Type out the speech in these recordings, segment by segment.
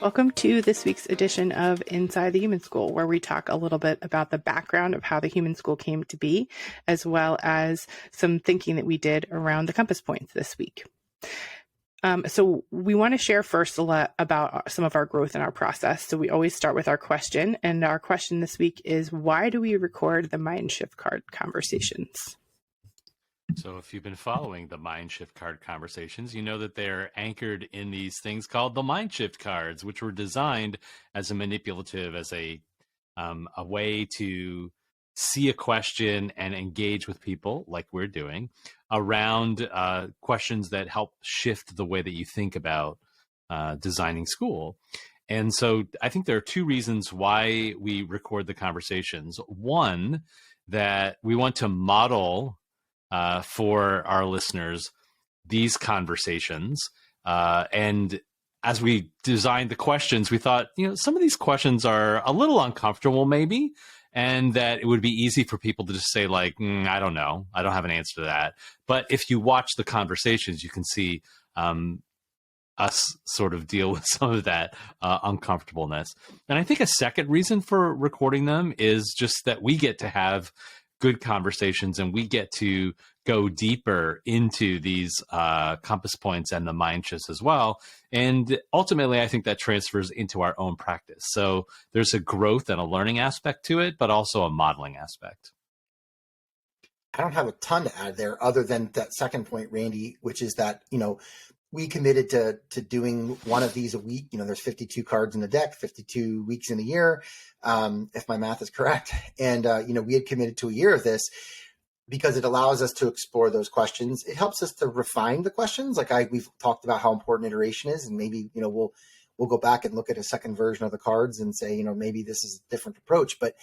Welcome to this week's edition of Inside the Human School, where we talk a little bit about the background of how the Human School came to be, as well as some thinking that we did around the compass points this week. So we want to share first a lot about some of our growth in our process. So we always start with our question, and our question this week is, why do we record the Mindshift Card Conversations? So if you've been following the Mindshift Card Conversations, you know that they're anchored in these things called the Mindshift cards, which were designed as a manipulative, as a way to see a question and engage with people like we're doing around questions that help shift the way that you think about designing school. And so I think there are two reasons why we record the conversations. One, that we want to model for our listeners these conversations. And as we designed the questions, we thought, some of these questions are a little uncomfortable maybe, and that it would be easy for people to just say like, I don't know, I don't have an answer to that. But if you watch the conversations, you can see us sort of deal with some of that uncomfortableness. And I think a second reason for recording them is just that we get to have good conversations, and we get to go deeper into these compass points and the mind shifts as well. And ultimately, I think that transfers into our own practice. So there's a growth and a learning aspect to it, but also a modeling aspect. I don't have a ton to add there other than that second point, Randy, which is that, we committed to doing one of these a week. There's 52 cards in the deck, 52 weeks in a year, if my math is correct. And, we had committed to a year of this because it allows us to explore those questions. It helps us to refine the questions. We've talked about how important iteration is, and maybe, we'll go back and look at a second version of the cards and say, maybe this is a different approach. But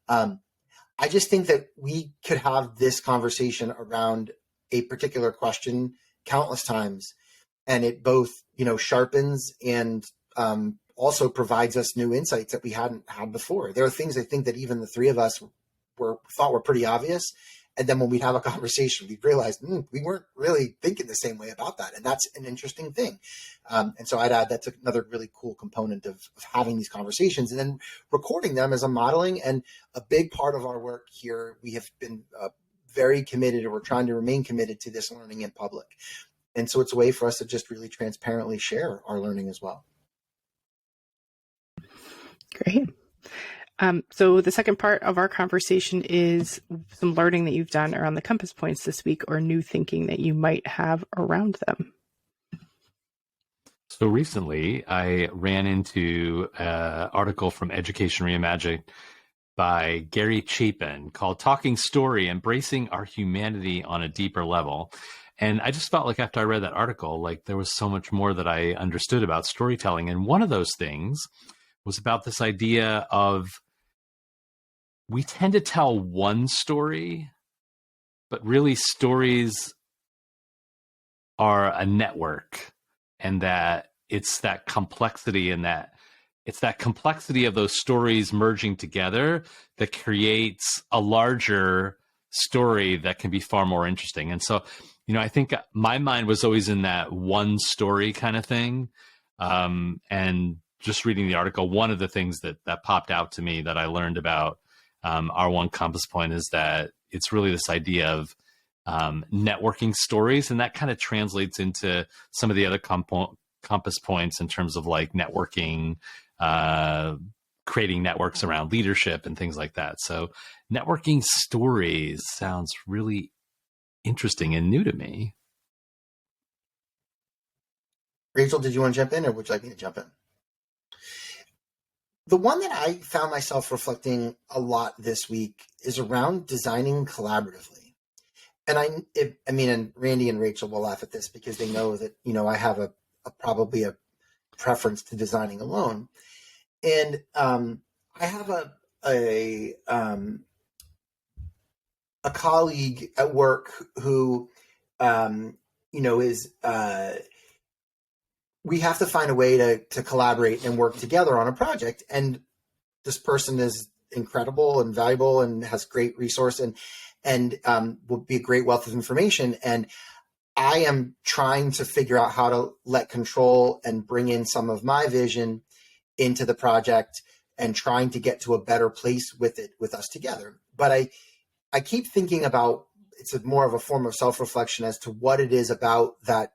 I just think that we could have this conversation around a particular question countless times. And it both, sharpens and also provides us new insights that we hadn't had before. There are things I think that even the three of us thought were pretty obvious. And then when we'd have a conversation, we'd realize we weren't really thinking the same way about that. And that's an interesting thing. And so I'd add that's another really cool component of having these conversations and then recording them as a modeling. And a big part of our work here, we have been very committed, or we're trying to remain committed to this learning in public. And so it's a way for us to just really transparently share our learning as well. Great. So the second part of our conversation is some learning that you've done around the compass points this week, or new thinking that you might have around them. So recently I ran into an article from Education Reimagined by Gary Chapin called Talking Story, Embracing Our Humanity on a Deeper Level. And I just felt like after I read that article, like there was so much more that I understood about storytelling. And one of those things was about this idea of we tend to tell one story, but really stories are a network, and that it's that complexity, and that it's that complexity of those stories merging together that creates a larger story that can be far more interesting. And so, I think my mind was always in that one story kind of thing. And just reading the article, one of the things that popped out to me that I learned about our one compass point is that it's really this idea of networking stories. And that kind of translates into some of the other compass points in terms of like networking, creating networks around leadership and things like that. So networking stories sounds really interesting and new to me. Rachel, did you want to jump in, or would you like me to jump in? The one that I found myself reflecting a lot this week is around designing collaboratively. And and Randy and Rachel will laugh at this because they know that, I have probably a preference to designing alone. And I have a colleague at work who, is, we have to find a way to collaborate and work together on a project. And this person is incredible and valuable and has great resource and will be a great wealth of information. And I am trying to figure out how to let control and bring in some of my vision into the project and trying to get to a better place with it, with us together. But I keep thinking about, it's more of a form of self-reflection as to what it is about that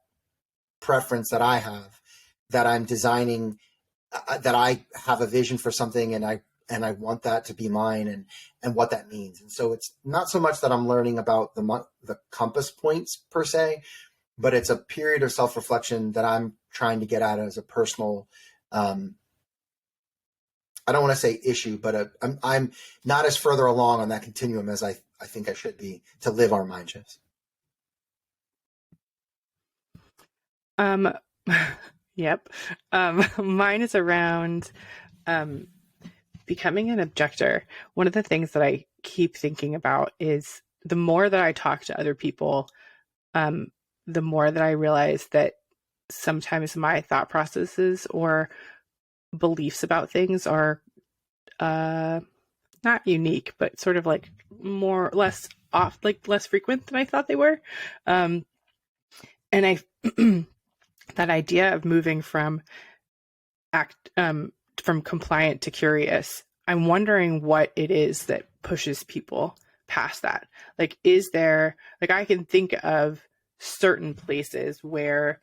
preference that I have, that I'm designing, that I have a vision for something and I want that to be mine, and what that means. And so it's not so much that I'm learning about the compass points per se, but it's a period of self-reflection that I'm trying to get at as a personal, I don't want to say issue, but I'm not as further along on that continuum as I think I should be to live our mind shifts. Yep. Mine is around becoming an objector. One of the things that I keep thinking about is the more that I talk to other people, the more that I realize that sometimes my thought processes or beliefs about things are not unique, but sort of like less frequent than I thought they were. And I that idea of moving from compliant to curious, I'm wondering what it is that pushes people past that. Like, is there, like, I can think of certain places where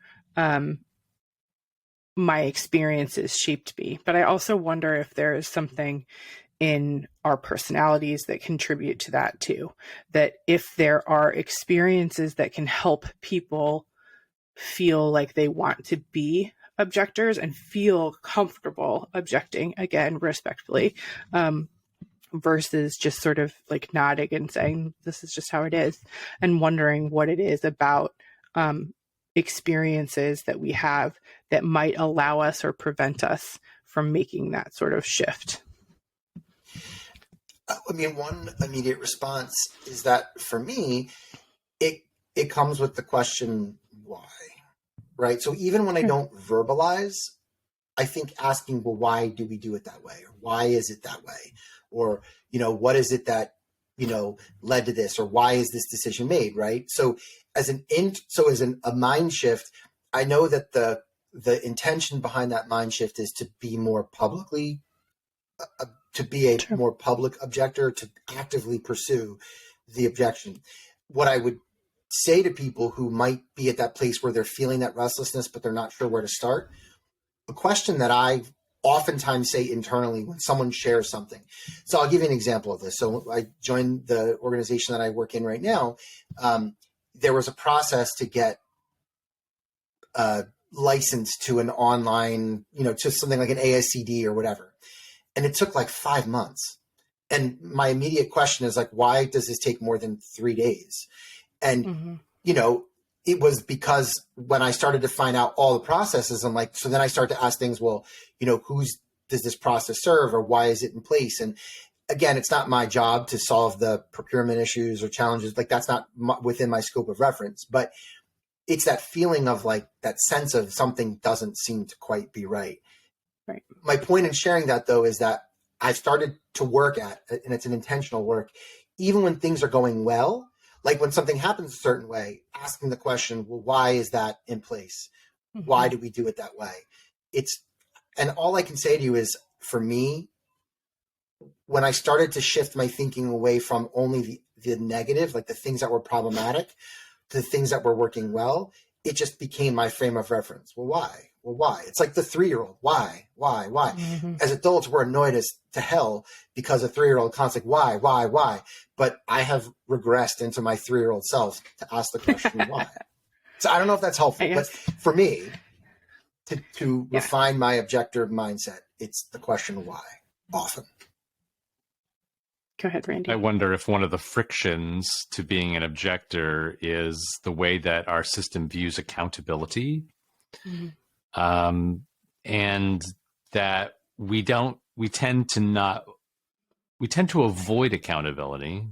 my experiences shaped me, but I also wonder if there is something in our personalities that contribute to that too. That if there are experiences that can help people feel like they want to be objectors and feel comfortable objecting, again, respectfully, versus just sort of like nodding and saying, this is just how it is, and wondering what it is about experiences that we have that might allow us or prevent us from making that sort of shift. I mean, one immediate response is that for me, it comes with the question, why? Right? So even when I don't verbalize, I think asking, well, why do we do it that way? Or why is it that way? Or, what is it that, led to this? Or why is this decision made? Right? So as a mind shift, I know that the intention behind that mind shift is to be more publicly, to be a more public objector, to actively pursue the objection. What I would say to people who might be at that place where they're feeling that restlessness, but they're not sure where to start, a question that I oftentimes say internally when someone shares something. So I'll give you an example of this. So I joined the organization that I work in right now. There was a process to get licensed to an online, to something like an ASCD or whatever. And it took like 5 months. And my immediate question is like, why does this take more than 3 days? And, it was because when I started to find out all the processes, I'm like, so then I start to ask things, well, who's does this process serve, or why is it in place? And again, it's not my job to solve the procurement issues or challenges. Like, that's not within my scope of reference, but it's that feeling of like that sense of something doesn't seem to quite be right. Right. My point in sharing that, though, is that I've started to work at, and it's an intentional work, even when things are going well, like when something happens a certain way, asking the question, well, why is that in place? Mm-hmm. Why do we do it that way? And all I can say to you is, for me, when I started to shift my thinking away from only the negative, like the things that were problematic, to the things that were working well, it just became my frame of reference. Well, why? Well, why? It's like the 3-year-old. Why? Mm-hmm. As adults, we're annoyed as to hell because a 3-year-old constantly, why? But I have regressed into my 3-year-old self to ask the question, why? So I don't know if that's helpful, but for me, to refine my objector mindset, it's the question why, often. Go ahead, Randy. I wonder if one of the frictions to being an objector is the way that our system views accountability. Mm-hmm. And that we tend to avoid accountability.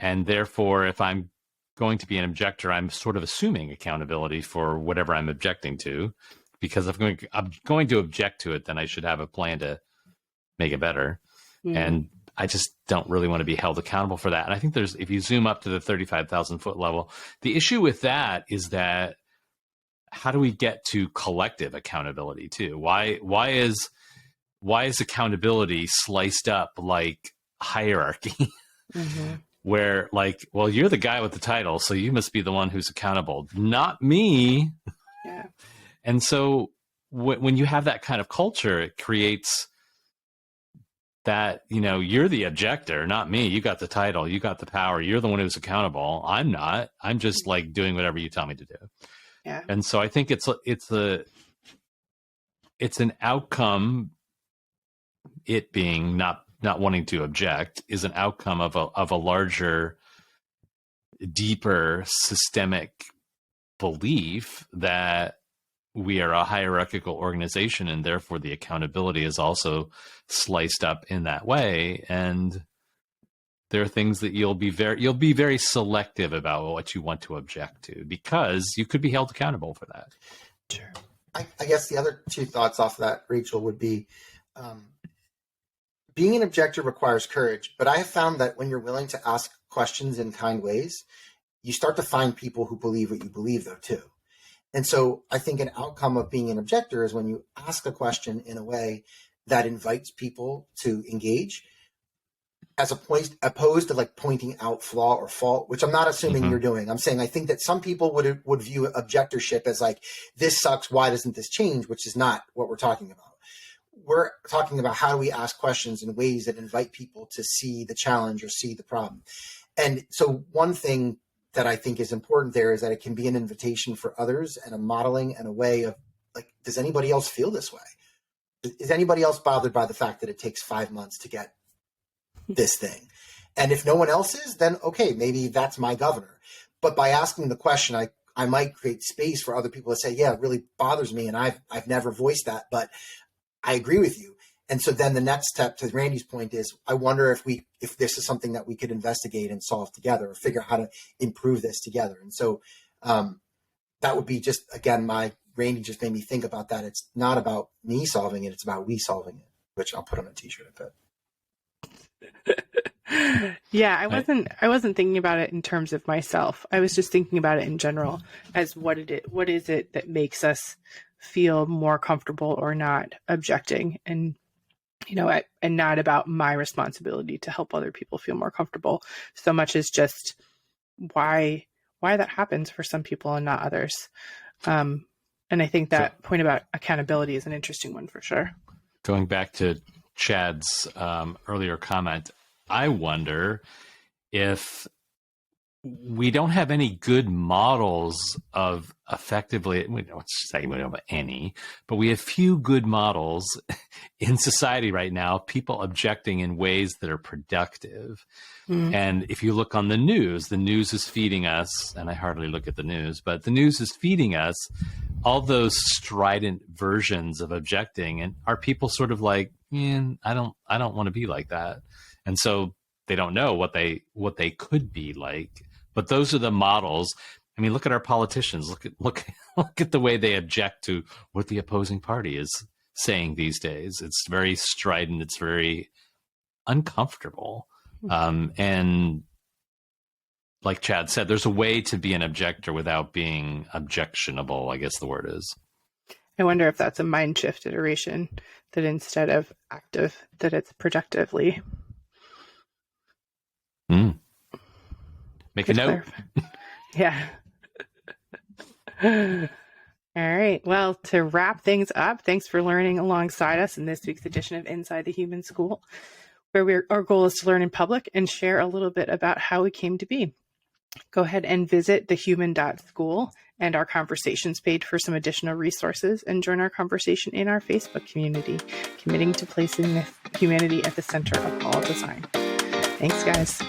And therefore, if I'm going to be an objector, I'm sort of assuming accountability for whatever I'm objecting to, because if I'm going to object to it, then I should have a plan to make it better. Mm-hmm. And I just don't really want to be held accountable for that. And I think if you zoom up to the 35,000 foot level, the issue with that is that how do we get to collective accountability too? Why is why is accountability sliced up like hierarchy? Mm-hmm. Where like, well, you're the guy with the title, so you must be the one who's accountable, not me. Yeah. And so when you have that kind of culture, it creates that, you're the objector, not me. You got the title, you got the power, you're the one who's accountable. I'm not. I'm just like doing whatever you tell me to do. Yeah. And so I think it's an outcome. It being not wanting to object is an outcome of a larger, deeper systemic belief that we are a hierarchical organization, and therefore the accountability is also sliced up in that way. And there are things that you'll be very selective about what you want to object to, because you could be held accountable for that. Sure. I guess the other two thoughts off of that, Rachel, would be being an objector requires courage, but I have found that when you're willing to ask questions in kind ways, you start to find people who believe what you believe, though, too. And so I think an outcome of being an objector is when you ask a question in a way that invites people to engage, as opposed to like pointing out flaw or fault, which I'm not assuming you're doing. I'm saying I think that some people would view objectorship as like, this sucks, why doesn't this change? Which is not what we're talking about. We're talking about how do we ask questions in ways that invite people to see the challenge or see the problem. And so one thing that I think is important there is that it can be an invitation for others and a modeling and a way of like, does anybody else feel this way? Is anybody else bothered by the fact that it takes 5 months to get this thing? And if no one else is, then okay, maybe that's my governor. But by asking the question, I might create space for other people to say, yeah, it really bothers me. And I've never voiced that, but I agree with you. And so then the next step, to Randy's point, is I wonder if this is something that we could investigate and solve together, or figure out how to improve this together. And so that would be just, again, Randy just made me think about that. It's not about me solving it, it's about we solving it, which I'll put on a t-shirt, I bet. Yeah, I wasn't thinking about it in terms of myself. I was just thinking about it in general as what is it that makes us feel more comfortable or not objecting, and and not about my responsibility to help other people feel more comfortable so much as just why that happens for some people and not others. And I think that point about accountability is an interesting one for sure. Going back to Chad's earlier comment, I wonder if we don't have any good models of effectively, we don't say we don't have any, but we have few good models in society right now, people objecting in ways that are productive. And if you look on the news is feeding us, and I hardly look at the news, but the news is feeding us all those strident versions of objecting. And are people sort of like, I don't want to be like that. And so they don't know what they could be like. But those are the models. I mean, look at our politicians. Look at the way they object to what the opposing party is saying these days. It's very strident. It's very uncomfortable. And like Chad said, there's a way to be an objector without being objectionable, I guess the word is. I wonder if that's a mind shift iteration, that instead of active, that it's projectively. Make a note. Yeah. All right. Well, to wrap things up, thanks for learning alongside us in this week's edition of Inside the Human School, where our goal is to learn in public and share a little bit about how we came to be. Go ahead and visit thehuman.school and our conversations page for some additional resources, and join our conversation in our Facebook community, committing to placing humanity at the center of all design. Thanks, guys.